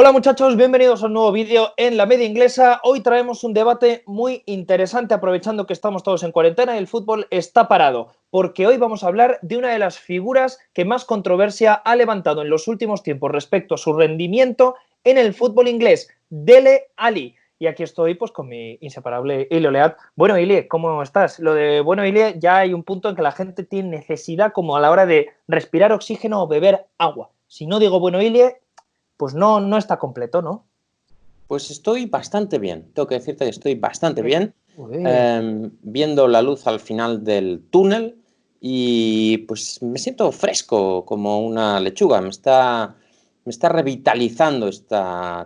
Hola muchachos, bienvenidos a un nuevo vídeo en la media inglesa. Hoy traemos un debate muy interesante aprovechando que estamos todos en cuarentena y el fútbol está parado, porque hoy vamos a hablar de una de las figuras que más controversia ha levantado en los últimos tiempos respecto a su rendimiento en el fútbol inglés, Dele Alli. Y aquí estoy pues con mi inseparable Ilie Oleat. Bueno, Ilie, ¿cómo estás? Lo de bueno, Ilie, ya hay un punto en que la gente tiene necesidad como a la hora de respirar oxígeno o beber agua. Si no digo bueno, Ilie, pues no está completo, ¿no? Pues estoy bastante bien, tengo que decirte que estoy bastante bien, Ué. viendo la luz al final del túnel y pues me siento fresco como una lechuga, me está revitalizando este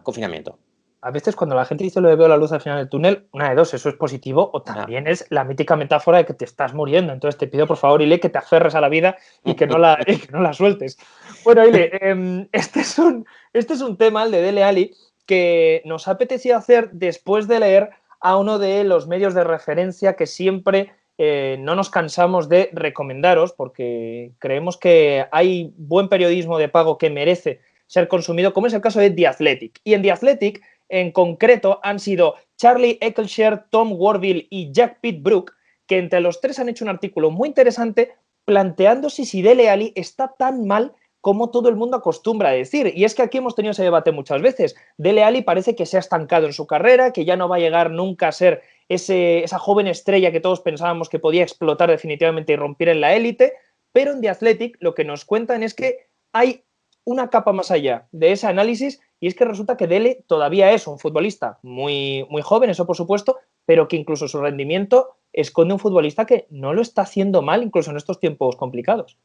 confinamiento. A veces cuando la gente dice lo de veo la luz al final del túnel, una de dos, eso es positivo o Ah. también es la mítica metáfora de que te estás muriendo. Entonces te pido por favor, Ile, que te aferres a la vida y que no la sueltes. Bueno, Ile, este es un tema, el de Dele Alli, que nos ha apetecido hacer después de leer a uno de los medios de referencia que siempre no nos cansamos de recomendaros porque creemos que hay buen periodismo de pago que merece ser consumido, como es el caso de The Athletic. Y en The Athletic, en concreto, han sido Charlie Eccleshare, Tom Worville y Jack Pitt-Brooke, que entre los tres han hecho un artículo muy interesante planteándose si Dele Alli está tan mal como todo el mundo acostumbra a decir. Y es que aquí hemos tenido ese debate muchas veces. Dele Alli parece que se ha estancado en su carrera, que ya no va a llegar nunca a ser esa joven estrella que todos pensábamos que podía explotar definitivamente y romper en la élite, pero en The Athletic lo que nos cuentan es que hay una capa más allá de ese análisis y es que resulta que Dele todavía es un futbolista muy, muy joven, eso por supuesto, pero que incluso su rendimiento esconde un futbolista que no lo está haciendo mal incluso en estos tiempos complicados.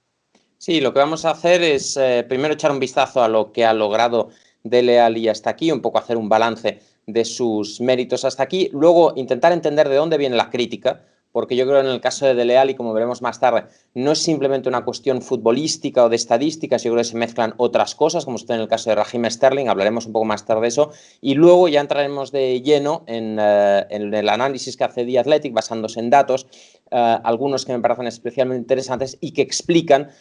Sí, lo que vamos a hacer es primero echar un vistazo a lo que ha logrado Dele Alli hasta aquí, un poco hacer un balance de sus méritos hasta aquí, luego intentar entender de dónde viene la crítica, porque yo creo que en el caso de Dele Alli, como veremos más tarde, no es simplemente una cuestión futbolística o de estadísticas, yo creo que se mezclan otras cosas, como está en el caso de Raheem Sterling, hablaremos un poco más tarde de eso, y luego ya entraremos de lleno en el análisis que hace The Athletic basándose en datos, algunos que me parecen especialmente interesantes y que explican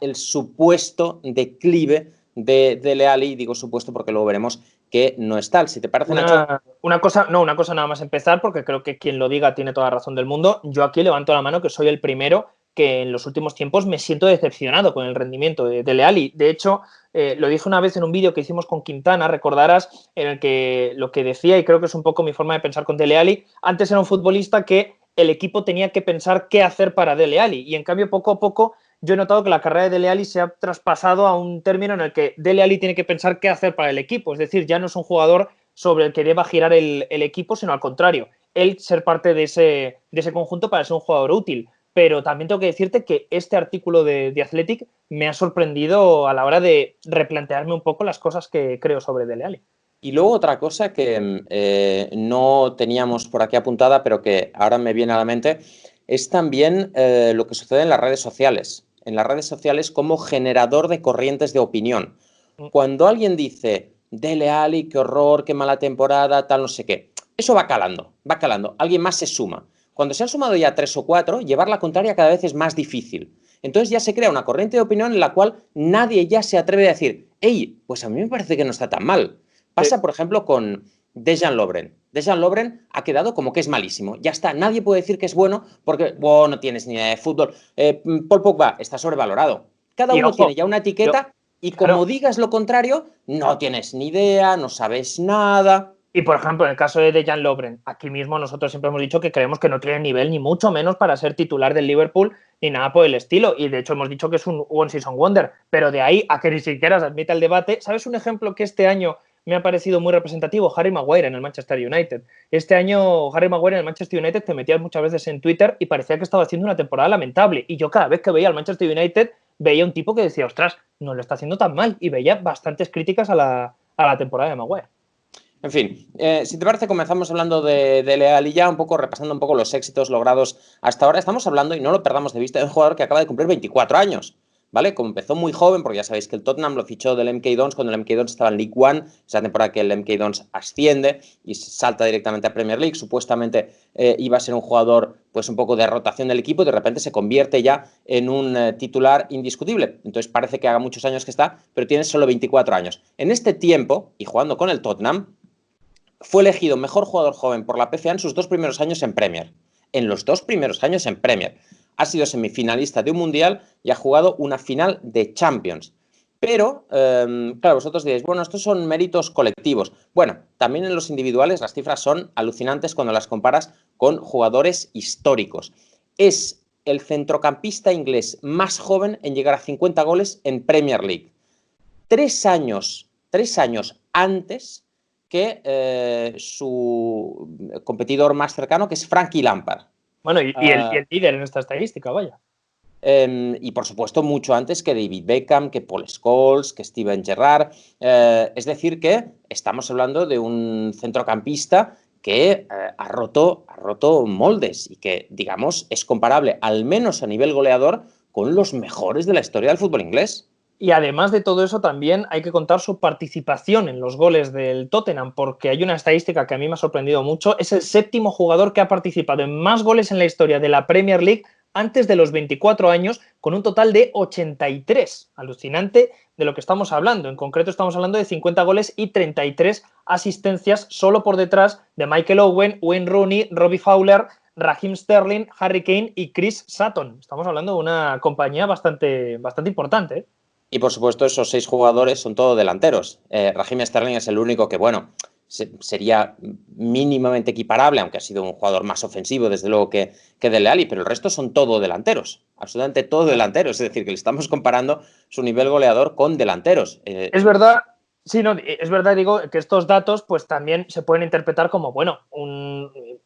el supuesto declive de Dele Alli, digo supuesto porque luego veremos que no es tal. Si te parece, Nacho. Una cosa nada más empezar, porque creo que quien lo diga tiene toda la razón del mundo. Yo aquí levanto la mano que soy el primero que en los últimos tiempos me siento decepcionado con el rendimiento de Dele Alli. De hecho, lo dije una vez en un vídeo que hicimos con Quintana, recordarás, en el que lo que decía, y creo que es un poco mi forma de pensar con Dele Alli, antes era un futbolista que el equipo tenía que pensar qué hacer para Dele Alli, y en cambio poco a poco yo he notado que la carrera de Dele Alli se ha traspasado a un término en el que Dele Alli tiene que pensar qué hacer para el equipo, es decir, ya no es un jugador sobre el que deba girar el equipo, sino al contrario, él ser parte de ese conjunto para ser un jugador útil. Pero también tengo que decirte que este artículo de Athletic me ha sorprendido a la hora de replantearme un poco las cosas que creo sobre Dele Alli. Y luego otra cosa que no teníamos por aquí apuntada, pero que ahora me viene a la mente, es también lo que sucede en las redes sociales. En las redes sociales como generador de corrientes de opinión. Cuando alguien dice, Dele Alli, qué horror, qué mala temporada, tal, no sé qué, eso va calando, va calando. Alguien más se suma. Cuando se han sumado ya 3 o 4, llevar la contraria cada vez es más difícil. Entonces ya se crea una corriente de opinión en la cual nadie ya se atreve a decir, hey, pues a mí me parece que no está tan mal. Pasa, por ejemplo, con Dejan Lovren. Dejan Lovren ha quedado como que es malísimo. Ya está, nadie puede decir que es bueno porque no tienes ni idea de fútbol. Paul Pogba está sobrevalorado. Cada Y uno tiene ojo, ya una etiqueta y como claro, digas lo contrario, no tienes ni idea, no sabes nada. y por ejemplo, en el caso de Dejan Lovren, aquí mismo nosotros siempre hemos dicho que creemos que no tiene nivel ni mucho menos para ser titular del Liverpool ni nada por el estilo. Y de hecho hemos dicho que es un one season wonder. Pero de ahí a que ni siquiera se admita el debate, ¿sabes un ejemplo que este año me ha parecido muy representativo? Harry Maguire en el Manchester United. Este año Harry Maguire en el Manchester United te metías muchas veces en Twitter y parecía que estaba haciendo una temporada lamentable. Y yo cada vez que veía al Manchester United veía un tipo que decía, ostras, no lo está haciendo tan mal. Y veía bastantes críticas a la temporada de Maguire. En fin, si te parece, comenzamos hablando de Dele Alli ya, un poco repasando un poco los éxitos logrados hasta ahora. Estamos hablando, y no lo perdamos de vista, de un jugador que acaba de cumplir 24 años. ¿vale? Como empezó muy joven, porque ya sabéis que el Tottenham lo fichó del MK Dons cuando el MK Dons estaba en League One, esa temporada que el MK Dons asciende y salta directamente a Premier League, supuestamente iba a ser un jugador pues un poco de rotación del equipo y de repente se convierte ya en un titular indiscutible. Entonces parece que haga muchos años que está, pero tiene solo 24 años. En este tiempo, y jugando con el Tottenham, fue elegido mejor jugador joven por la PFA en sus 2 primeros años en Premier. En los 2 primeros años en Premier. Ha sido semifinalista de un Mundial y ha jugado una final de Champions. Pero, claro, vosotros diréis, bueno, estos son méritos colectivos. Bueno, también en los individuales las cifras son alucinantes cuando las comparas con jugadores históricos. Es el centrocampista inglés más joven en llegar a 50 goles en Premier League. 3 años antes que su competidor más cercano, que es Frankie Lampard. Bueno, y el líder en esta estadística, vaya. Y por supuesto mucho antes que David Beckham, que Paul Scholes, que Steven Gerrard. Es decir que estamos hablando de un centrocampista que ha roto moldes y que, digamos, es comparable, al menos a nivel goleador, con los mejores de la historia del fútbol inglés. Y además de todo eso, también hay que contar su participación en los goles del Tottenham, porque hay una estadística que a mí me ha sorprendido mucho. Es el 7º jugador que ha participado en más goles en la historia de la Premier League antes de los 24 años, con un total de 83. Alucinante de lo que estamos hablando. En concreto, estamos hablando de 50 goles y 33 asistencias, solo por detrás de Michael Owen, Wayne Rooney, Robbie Fowler, Raheem Sterling, Harry Kane y Chris Sutton. Estamos hablando de una compañía bastante importante, ¿eh? Y por supuesto, esos 6 jugadores son todos delanteros. Raheem Sterling es el único que, bueno, sería mínimamente equiparable, aunque ha sido un jugador más ofensivo, desde luego, que Dele Alli, pero el resto son todo delanteros, absolutamente todo delanteros. Es decir, que le estamos comparando su nivel goleador con delanteros. Es verdad. Sí, no, es verdad, digo, que estos datos pues también se pueden interpretar como, bueno,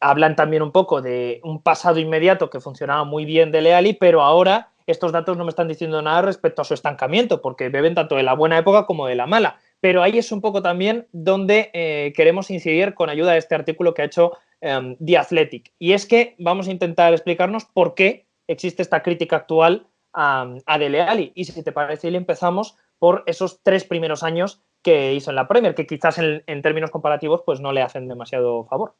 hablan también un poco de un pasado inmediato que funcionaba muy bien Dele Alli, pero ahora estos datos no me están diciendo nada respecto a su estancamiento, porque beben tanto de la buena época como de la mala. Pero ahí es un poco también donde queremos incidir con ayuda de este artículo que ha hecho The Athletic. Y es que vamos a intentar explicarnos por qué existe esta crítica actual a Dele Alli. Y si te parece, Ili, empezamos por esos 3 primeros años que hizo en la Premier, que quizás en términos comparativos pues no le hacen demasiado favor.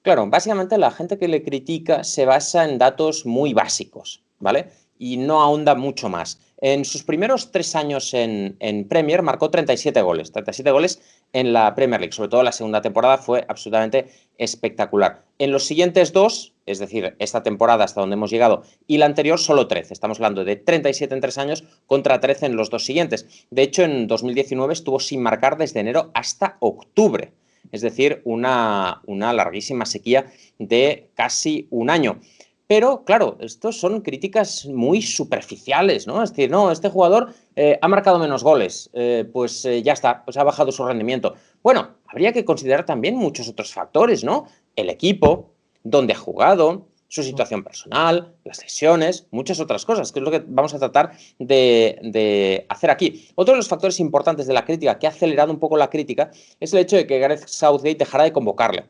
Claro, básicamente la gente que le critica se basa en datos muy básicos, ¿vale? Y no ahonda mucho más. En sus primeros 3 años en Premier marcó 37 goles. 37 goles en la Premier League. Sobre todo la segunda temporada fue absolutamente espectacular. En los siguientes 2, es decir, esta temporada hasta donde hemos llegado, y la anterior solo 13. Estamos hablando de 37 en 3 años contra 13 en los 2 siguientes. De hecho, en 2019 estuvo sin marcar desde enero hasta octubre. Es decir, una larguísima sequía de casi un año. Pero, claro, estos son críticas muy superficiales, ¿no? Es decir, no, este jugador ha marcado menos goles, ya está, pues ha bajado su rendimiento. Bueno, habría que considerar también muchos otros factores, ¿no? El equipo, dónde ha jugado, su situación personal, las lesiones, muchas otras cosas, que es lo que vamos a tratar de hacer aquí. Otro de los factores importantes de la crítica, que ha acelerado un poco la crítica, es el hecho de que Gareth Southgate dejara de convocarle,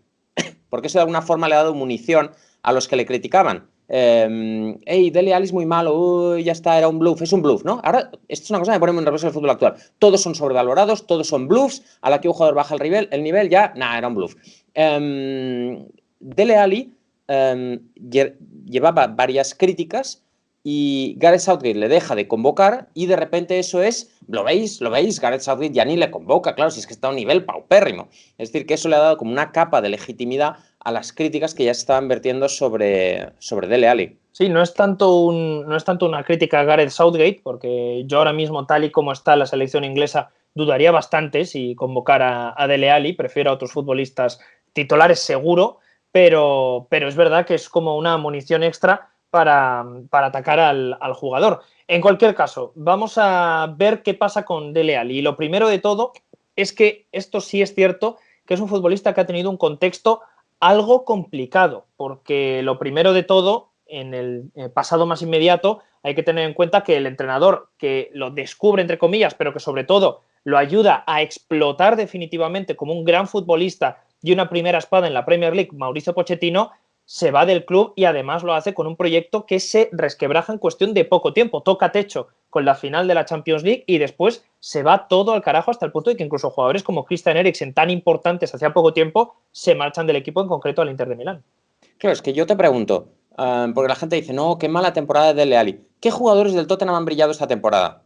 porque eso de alguna forma le ha dado munición a los que le criticaban. Hey, Dele Alli es muy malo, ya está, era un bluff, es un bluff, ¿no? Ahora, esto es una cosa que me pone muy nervioso en el fútbol actual. Todos son sobrevalorados, todos son bluffs, a la que un jugador baja el nivel ya, nada, era un bluff. Dele Alli llevaba varias críticas y Gareth Southgate le deja de convocar y de repente eso es, ¿lo veis? Gareth Southgate ya ni le convoca, claro, si es que está a un nivel paupérrimo. Es decir, que eso le ha dado como una capa de legitimidad a las críticas que ya se estaban vertiendo sobre Dele Alli. Sí, no es tanto una crítica a Gareth Southgate, porque yo ahora mismo, tal y como está la selección inglesa, dudaría bastante si convocara a Dele Alli, prefiero a otros futbolistas titulares seguro, pero es verdad que es como una munición extra para atacar al jugador. En cualquier caso, vamos a ver qué pasa con Dele Alli. Y lo primero de todo es que esto sí es cierto, que es un futbolista que ha tenido un contexto algo complicado, porque lo primero de todo, en el pasado más inmediato, hay que tener en cuenta que el entrenador que lo descubre, entre comillas, pero que sobre todo lo ayuda a explotar definitivamente como un gran futbolista y una primera espada en la Premier League, Mauricio Pochettino, se va del club y además lo hace con un proyecto que se resquebraja en cuestión de poco tiempo, toca techo con la final de la Champions League y después se va todo al carajo hasta el punto de que incluso jugadores como Christian Eriksen, tan importantes hacía poco tiempo, se marchan del equipo, en concreto al Inter de Milán. Claro, es que yo te pregunto, porque la gente dice, no, qué mala temporada de Dele Alli. ¿Qué jugadores del Tottenham han brillado esta temporada?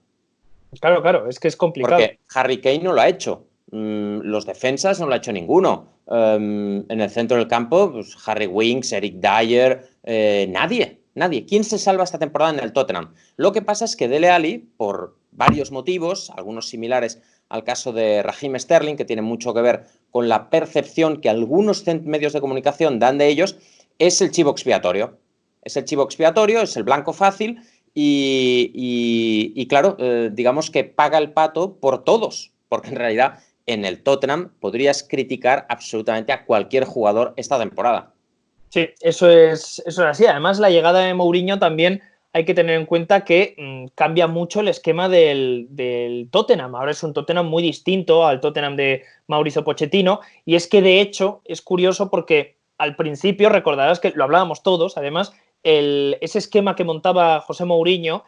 Claro, es que es complicado. Porque Harry Kane no lo ha hecho. Los defensas no lo ha hecho ninguno. En el centro del campo, pues Harry Winks, Eric Dyer, nadie. ¿Quién se salva esta temporada en el Tottenham? Lo que pasa es que Dele Alli, por varios motivos, algunos similares al caso de Raheem Sterling, que tiene mucho que ver con la percepción que algunos medios de comunicación dan de ellos, es el chivo expiatorio. Es el chivo expiatorio, es el blanco fácil y claro, digamos que paga el pato por todos, porque en realidad en el Tottenham podrías criticar absolutamente a cualquier jugador esta temporada. Sí, eso es así. Además, la llegada de Mourinho también hay que tener en cuenta que cambia mucho el esquema del Tottenham. Ahora es un Tottenham muy distinto al Tottenham de Mauricio Pochettino. Y es que, de hecho, es curioso porque al principio, recordarás que lo hablábamos todos, además, ese esquema que montaba José Mourinho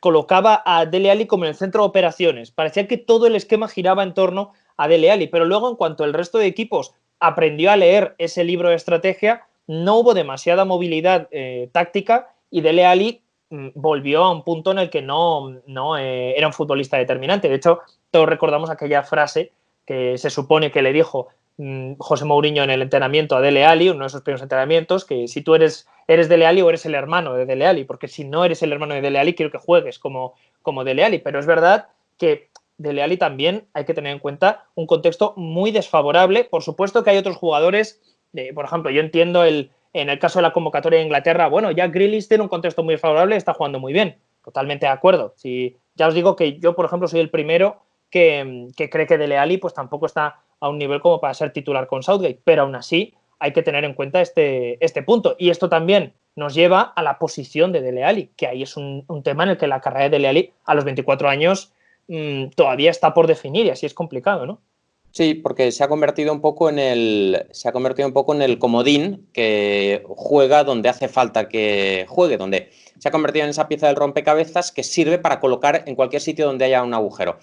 colocaba a Dele Alli como en el centro de operaciones. Parecía que todo el esquema giraba en torno a Dele Alli, pero luego, en cuanto el resto de equipos aprendió a leer ese libro de estrategia, no hubo demasiada movilidad táctica y Dele Alli volvió a un punto en el que no era un futbolista determinante. De hecho, todos recordamos aquella frase que se supone que le dijo José Mourinho en el entrenamiento a Dele Alli, uno de sus primeros entrenamientos, que si tú eres Dele Alli o eres el hermano de Dele Alli, porque si no eres el hermano de Dele Alli, quiero que juegues como Dele Alli. Pero es verdad que Dele Alli también hay que tener en cuenta un contexto muy desfavorable. Por supuesto que hay otros jugadores, por ejemplo, yo entiendo en el caso de la convocatoria de Inglaterra, bueno, Jack Grealish tiene un contexto muy favorable, está jugando muy bien, totalmente de acuerdo. Ya os digo que yo, por ejemplo, soy el primero que cree que Dele Alli pues tampoco está a un nivel como para ser titular con Southgate, pero aún así hay que tener en cuenta este punto. Y esto también nos lleva a la posición de Dele Alli, que ahí es un tema en el que la carrera de Dele Alli a los 24 años todavía está por definir y así es complicado, ¿no? Sí, porque se ha convertido un poco en el comodín que juega donde hace falta que juegue, donde se ha convertido en esa pieza del rompecabezas que sirve para colocar en cualquier sitio donde haya un agujero.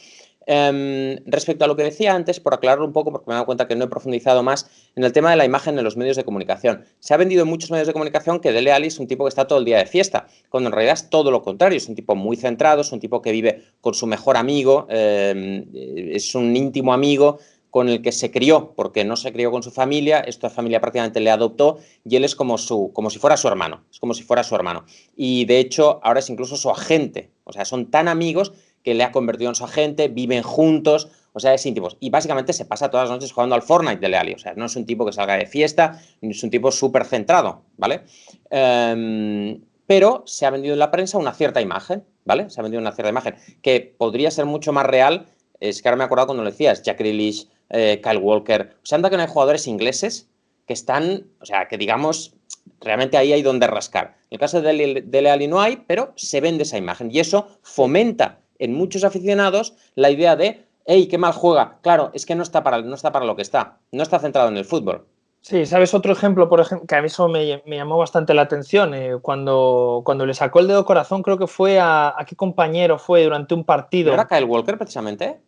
Respecto a lo que decía antes, por aclararlo un poco, porque me he dado cuenta que no he profundizado más en el tema de la imagen en los medios de comunicación. Se ha vendido en muchos medios de comunicación que Dele Alli es un tipo que está todo el día de fiesta, cuando en realidad es todo lo contrario, es un tipo muy centrado, es un tipo que vive con su mejor amigo, es un íntimo amigo con el que se crió, porque no se crió con su familia, esta familia prácticamente le adoptó y él es como si fuera su hermano, es como si fuera su hermano. Y de hecho ahora es incluso su agente, o sea, son tan amigos que le ha convertido en su agente, viven juntos, o sea, es íntimo. Y básicamente se pasa todas las noches jugando al Fortnite de Leali, o sea, no es un tipo que salga de fiesta, es un tipo súper centrado, ¿vale? Pero se ha vendido en la prensa una cierta imagen, ¿vale? Se ha vendido una cierta imagen que podría ser mucho más real. Es que ahora me he acordado cuando lo decías, Jack Grealish, Kyle Walker. O sea, anda que no hay jugadores ingleses que están, o sea, que digamos, realmente ahí hay donde rascar. En el caso de Dele Alli no hay, pero se vende esa imagen y eso fomenta en muchos aficionados la idea de, hey, qué mal juega. Claro, es que no está para lo que está, no está centrado en el fútbol. Sí, ¿sabes otro ejemplo, por ejemplo, que a mí eso me llamó bastante la atención? Cuando le sacó el dedo corazón, creo que fue a qué compañero fue durante un ¿No era partido. Kyle Walker precisamente?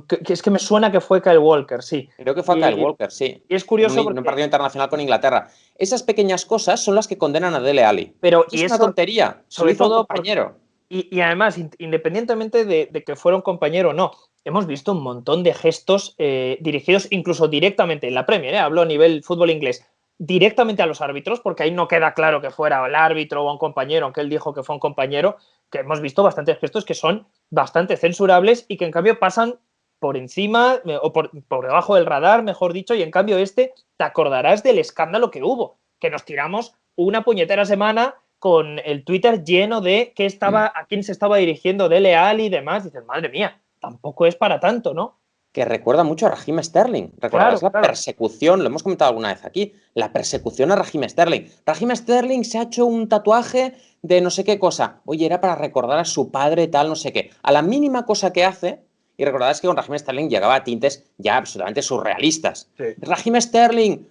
Que es que me suena que fue Kyle Walker, sí. Creo que fue a Kyle Walker, sí. Y es curioso En un porque... partido internacional con Inglaterra. Esas pequeñas cosas son las que condenan a Dele Alli. Pero, Es una tontería, se lo sobre hizo a un todo, compañero. y además, independientemente de que fuera un compañero o no, hemos visto un montón de gestos dirigidos incluso directamente en la Premier, hablo a nivel fútbol inglés, directamente a los árbitros, porque ahí no queda claro que fuera el árbitro o un compañero, aunque él dijo que fue un compañero, que hemos visto bastantes gestos que son bastante censurables y que en cambio pasan por encima o por debajo del radar, mejor dicho, y en cambio te acordarás del escándalo que hubo, que nos tiramos una puñetera semana con el Twitter lleno de a quién se estaba dirigiendo Dele Alli y demás. Dices, madre mía, tampoco es para tanto, ¿no? Que recuerda mucho a Raheem Sterling. Recordarás la persecución, lo hemos comentado alguna vez aquí, la persecución a Raheem Sterling. Raheem Sterling se ha hecho un tatuaje de no sé qué cosa. Oye, era para recordar a su padre tal, no sé qué. A la mínima cosa que hace, y recordarás que con Raheem Sterling llegaba a tintes ya absolutamente surrealistas. Sí. Raheem Sterling,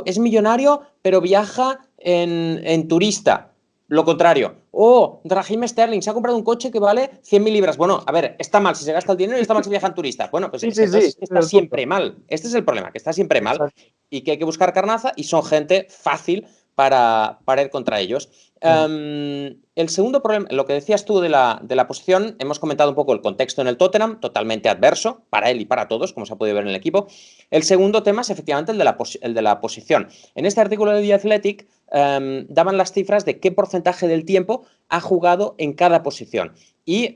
es millonario, pero viaja en turista. Lo contrario. Oh, Raheem Sterling se ha comprado un coche que vale 100.000 libras. Bueno, a ver, está mal si se gasta el dinero y está mal si viajan turistas. Bueno, pues Sí, es que sí, sí, entonces ese es está el punto. siempre mal. Este es el problema, que está siempre mal Exacto. y que hay que buscar carnaza y son gente fácil para ir contra ellos. El segundo problema, lo que decías tú de la posición, hemos comentado un poco el contexto en el Tottenham, totalmente adverso para él y para todos, como se ha podido ver en el equipo. El segundo tema es efectivamente el de la posición. En este artículo de The Athletic daban las cifras de qué porcentaje del tiempo ha jugado en cada posición. Y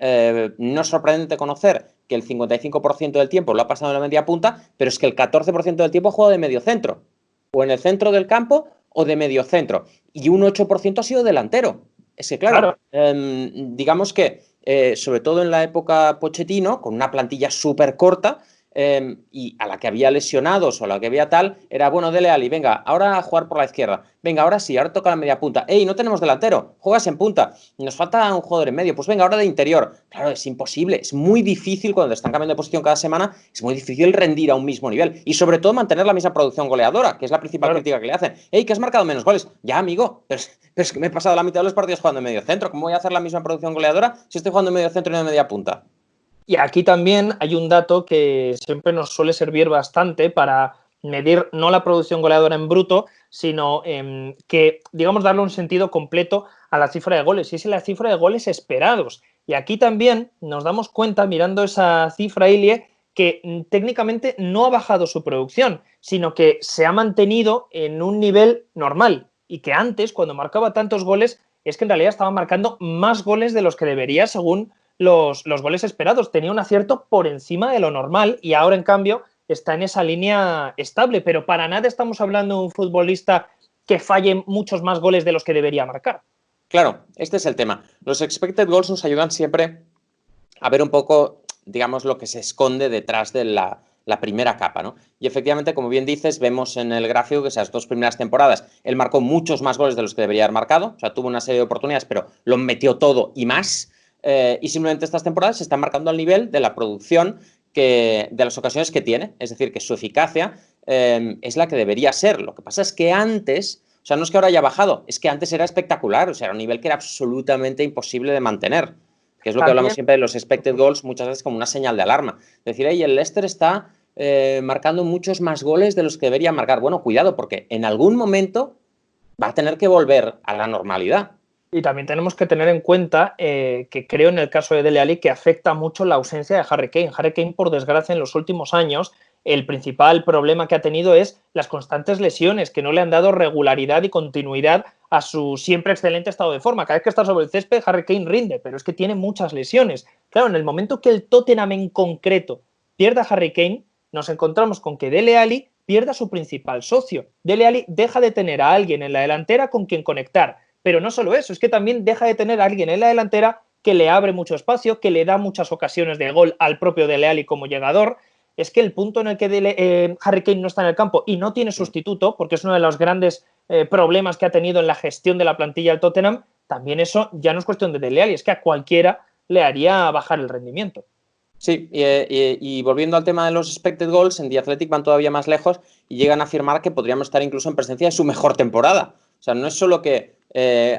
no es sorprendente conocer que el 55% del tiempo lo ha pasado en la media punta, pero es que el 14% del tiempo ha jugado de medio centro, o en el centro del campo o de medio centro, y un 8% ha sido delantero. Es que, claro, Claro. digamos que, sobre todo en la época Pochettino, con una plantilla súper corta, y a la que había lesionados o a la que había tal, era, bueno, Dele Alli, venga, ahora a jugar por la izquierda, venga, ahora sí, ahora toca la media punta, ey, no tenemos delantero, juegas en punta, nos falta un jugador en medio, pues venga, ahora de interior. Claro, es imposible, es muy difícil cuando están cambiando de posición cada semana, es muy difícil rendir a un mismo nivel y sobre todo mantener la misma producción goleadora, que es la principal Claro. crítica que le hacen. Ey, que has marcado menos goles, ya amigo, pero es que me he pasado la mitad de los partidos jugando en medio centro, ¿cómo voy a hacer la misma producción goleadora si estoy jugando en medio centro y no en media punta? Y aquí también hay un dato que siempre nos suele servir bastante para medir no la producción goleadora en bruto, sino que, digamos, darle un sentido completo a la cifra de goles, y es la cifra de goles esperados. Y aquí también nos damos cuenta, mirando esa cifra, Ilie, que técnicamente no ha bajado su producción, sino que se ha mantenido en un nivel normal, y que antes, cuando marcaba tantos goles, es que en realidad estaba marcando más goles de los que debería según los goles esperados. Tenía un acierto por encima de lo normal y ahora, en cambio, está en esa línea estable. Pero para nada estamos hablando de un futbolista que falle muchos más goles de los que debería marcar. Claro, este es el tema. Los expected goals nos ayudan siempre a ver un poco, digamos, lo que se esconde detrás de la primera capa, ¿no? Y efectivamente, como bien dices, vemos en el gráfico que esas dos primeras temporadas él marcó muchos más goles de los que debería haber marcado, o sea, tuvo una serie de oportunidades, pero lo metió todo y más, y simplemente estas temporadas se están marcando al nivel de la producción de las ocasiones que tiene, es decir, que su eficacia es la que debería ser. Lo que pasa es que antes, o sea, no es que ahora haya bajado, es que antes era espectacular, o sea, era un nivel que era absolutamente imposible de mantener, que es lo que hablamos También, siempre de los expected goals, muchas veces como una señal de alarma. Decir, hey, el Leicester está marcando muchos más goles de los que debería marcar. Bueno, cuidado, porque en algún momento va a tener que volver a la normalidad. y también tenemos que tener en cuenta que creo en el caso de Dele Alli que afecta mucho la ausencia de Harry Kane. Harry Kane, por desgracia, en los últimos años, el principal problema que ha tenido es las constantes lesiones que no le han dado regularidad y continuidad a su siempre excelente estado de forma. Cada vez que está sobre el césped, Harry Kane rinde, pero es que tiene muchas lesiones. Claro, en el momento que el Tottenham en concreto pierda a Harry Kane, nos encontramos con que Dele Alli pierda a su principal socio. Dele Alli deja de tener a alguien en la delantera con quien conectar. Pero no solo eso, es que también deja de tener a alguien en la delantera que le abre mucho espacio, que le da muchas ocasiones de gol al propio Dele Alli como llegador. Es que el punto en el que Harry Kane no está en el campo y no tiene sustituto, porque es uno de los grandes problemas que ha tenido en la gestión de la plantilla del Tottenham, también eso ya no es cuestión de Dele Alli, es que a cualquiera le haría bajar el rendimiento. Sí, y volviendo al tema de los expected goals, en The Athletic van todavía más lejos y llegan a afirmar que podríamos estar incluso en presencia de su mejor temporada. O sea, no es solo que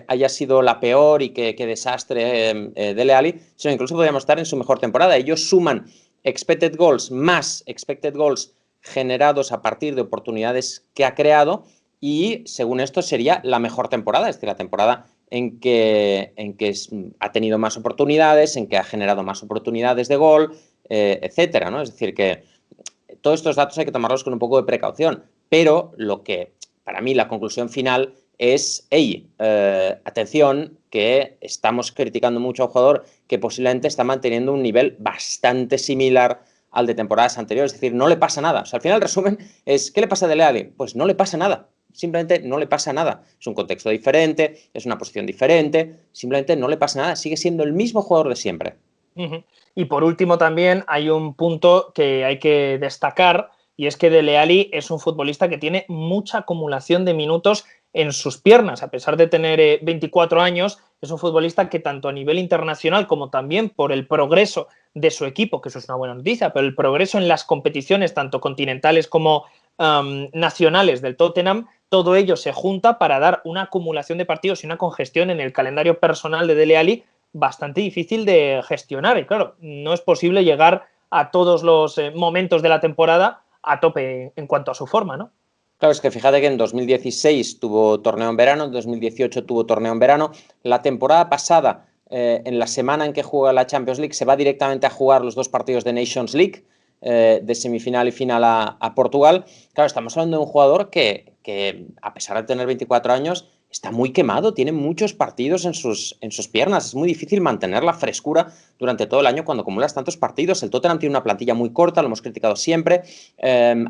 haya sido la peor y que desastre Dele Alli, sino incluso podríamos estar en su mejor temporada. Ellos suman expected goals más expected goals generados a partir de oportunidades que ha creado y según esto sería la mejor temporada, es decir, la temporada en que ha tenido más oportunidades, en que ha generado más oportunidades de gol, etcétera, ¿no? Es decir, que todos estos datos hay que tomarlos con un poco de precaución, pero lo que para mí la conclusión final es, hey, atención, que estamos criticando mucho a un jugador que posiblemente está manteniendo un nivel bastante similar al de temporadas anteriores, es decir, no le pasa nada. O sea, al final el resumen es, ¿qué le pasa a Dele Alli? Pues no le pasa nada. Simplemente no le pasa nada. Es un contexto diferente, es una posición diferente, simplemente no le pasa nada. Sigue siendo el mismo jugador de siempre. Y por último también hay un punto que hay que destacar y es que Dele Alli es un futbolista que tiene mucha acumulación de minutos en sus piernas. A pesar de tener 24 años, es un futbolista que tanto a nivel internacional como también por el progreso de su equipo, que eso es una buena noticia, pero el progreso en las competiciones tanto continentales como nacionales del Tottenham, todo ello se junta para dar una acumulación de partidos y una congestión en el calendario personal de Dele Alli bastante difícil de gestionar. Y claro, no es posible llegar a todos los momentos de la temporada a tope en cuanto a su forma, ¿no? Claro, es que fíjate que en 2016 tuvo torneo en verano, en 2018 tuvo torneo en verano. La temporada pasada, en la semana en que juega la Champions League, se va directamente a jugar los 2 partidos de Nations League, de semifinal y final a Portugal. Claro, estamos hablando de un jugador que, a pesar de tener 24 años, está muy quemado, tiene muchos partidos en sus piernas. Es muy difícil mantener la frescura durante todo el año cuando acumulas tantos partidos. El Tottenham tiene una plantilla muy corta, lo hemos criticado siempre.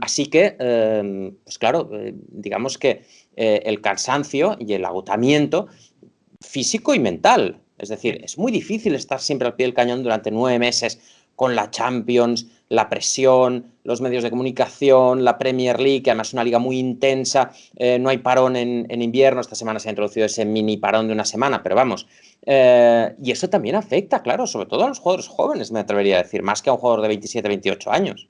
Así que, pues claro, digamos que el cansancio y el agotamiento físico y mental. Es decir, es muy difícil estar siempre al pie del cañón durante 9 meses con la Champions, la presión, los medios de comunicación, la Premier League, que además es una liga muy intensa, no hay parón en invierno. Esta semana se ha introducido ese mini parón de una semana, pero vamos. Y eso también afecta, claro, sobre todo a los jugadores jóvenes, me atrevería a decir, más que a un jugador de 27, 28 años.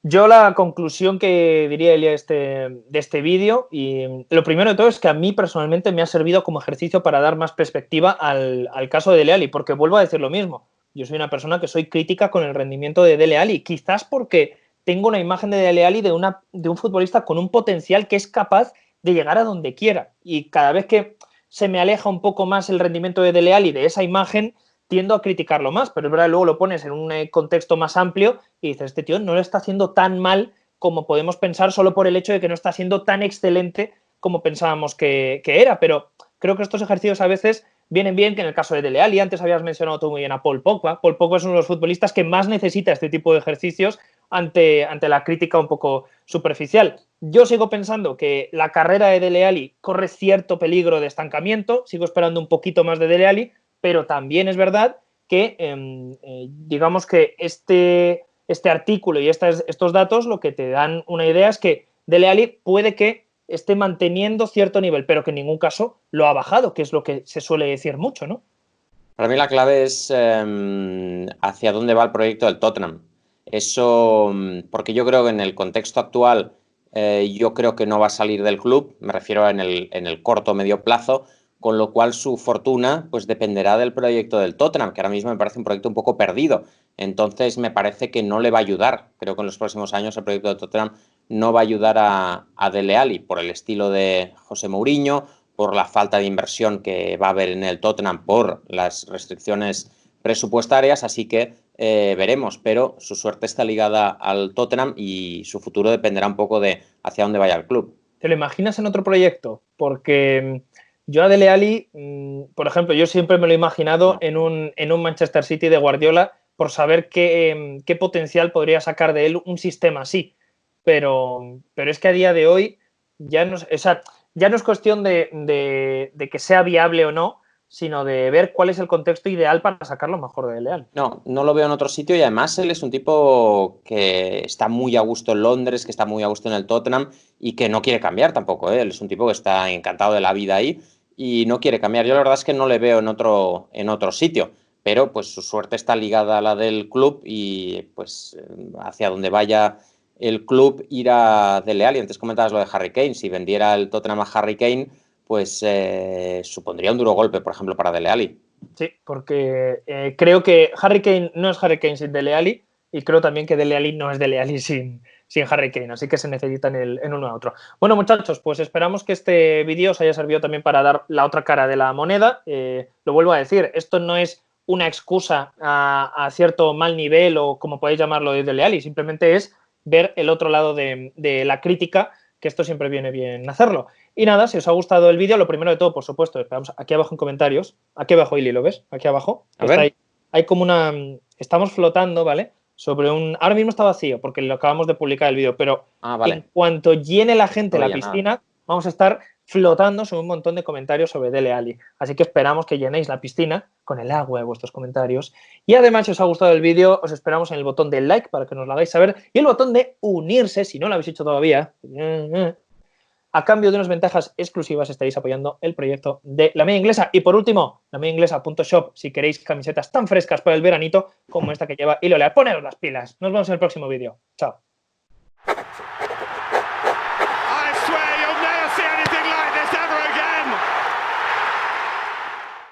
Yo la conclusión que diría, Elia, de este vídeo, y lo primero de todo es que a mí personalmente me ha servido como ejercicio para dar más perspectiva al caso de Dele Alli, porque vuelvo a decir lo mismo. Yo soy una persona que soy crítica con el rendimiento de Dele Alli, quizás porque tengo una imagen de Dele Alli de un futbolista con un potencial que es capaz de llegar a donde quiera. Y cada vez que se me aleja un poco más el rendimiento de Dele Alli de esa imagen, tiendo a criticarlo más, pero es verdad, luego lo pones en un contexto más amplio y dices, este tío no lo está haciendo tan mal como podemos pensar solo por el hecho de que no está siendo tan excelente como pensábamos que era. Pero creo que estos ejercicios a veces vienen bien, que en el caso de Dele Alli, antes habías mencionado tú muy bien a Paul Pogba. Paul Pogba es uno de los futbolistas que más necesita este tipo de ejercicios ante la crítica un poco superficial. Yo sigo pensando que la carrera de Dele Alli corre cierto peligro de estancamiento, sigo esperando un poquito más de Dele Alli, pero también es verdad que digamos que este artículo y estos datos lo que te dan una idea es que Dele Alli puede que esté manteniendo cierto nivel, pero que en ningún caso lo ha bajado, que es lo que se suele decir mucho, ¿no? Para mí la clave es hacia dónde va el proyecto del Tottenham. Eso, porque yo creo que en el contexto actual, yo creo que no va a salir del club, me refiero en el corto o medio plazo, con lo cual su fortuna pues dependerá del proyecto del Tottenham, que ahora mismo me parece un proyecto un poco perdido. Entonces me parece que no le va a ayudar. Creo que en los próximos años el proyecto del Tottenham no va a ayudar a Dele Alli por el estilo de José Mourinho, por la falta de inversión que va a haber en el Tottenham por las restricciones presupuestarias, así que veremos, pero su suerte está ligada al Tottenham y su futuro dependerá un poco de hacia dónde vaya el club. ¿Te lo imaginas en otro proyecto? Porque yo a Dele Alli, por ejemplo, yo siempre me lo he imaginado en un Manchester City de Guardiola por saber qué potencial podría sacar de él un sistema así. Pero es que a día de hoy ya no, o sea, ya no es cuestión de que sea viable o no, sino de ver cuál es el contexto ideal para sacar lo mejor de Dele Alli. No, no lo veo en otro sitio y además él es un tipo que está muy a gusto en Londres, que está muy a gusto en el Tottenham y que no quiere cambiar tampoco, ¿eh? Él es un tipo que está encantado de la vida ahí y no quiere cambiar. Yo la verdad es que no le veo en otro sitio, pero pues su suerte está ligada a la del club y pues hacia donde vaya el club irá Dele Alli. Antes comentabas lo de Harry Kane, si vendiera el Tottenham a Harry Kane, pues supondría un duro golpe, por ejemplo, para Dele Alli. Sí, porque creo que Harry Kane no es Harry Kane sin Dele Alli y creo también que Dele Alli no es Dele Alli sin Harry Kane, así que se necesitan en uno a otro. Bueno, muchachos, pues esperamos que este vídeo os haya servido también para dar la otra cara de la moneda. Lo vuelvo a decir, esto no es una excusa a cierto mal nivel o como podéis llamarlo de Dele Alli, simplemente es ver el otro lado de la crítica, que esto siempre viene bien hacerlo. Y nada, si os ha gustado el vídeo, lo primero de todo, por supuesto, esperamos aquí abajo en comentarios, aquí abajo, Ili, ¿lo ves? Aquí abajo. Está ahí. Hay como una... Estamos flotando, ¿vale? Sobre un... Ahora mismo está vacío porque lo acabamos de publicar el vídeo, pero vale. En cuanto llene la gente la piscina, vamos a estar flotando sobre un montón de comentarios sobre Dele Alli. Así que esperamos que llenéis la piscina con el agua de vuestros comentarios. Y además, si os ha gustado el vídeo, os esperamos en el botón de like para que nos lo hagáis saber y el botón de unirse, si no lo habéis hecho todavía. A cambio de unas ventajas exclusivas estaréis apoyando el proyecto de La Media Inglesa. Y por último, lamediainglesa.shop si queréis camisetas tan frescas para el veranito como esta que lleva Hilo Leal. Poneros las pilas. Nos vemos en el próximo vídeo. Chao.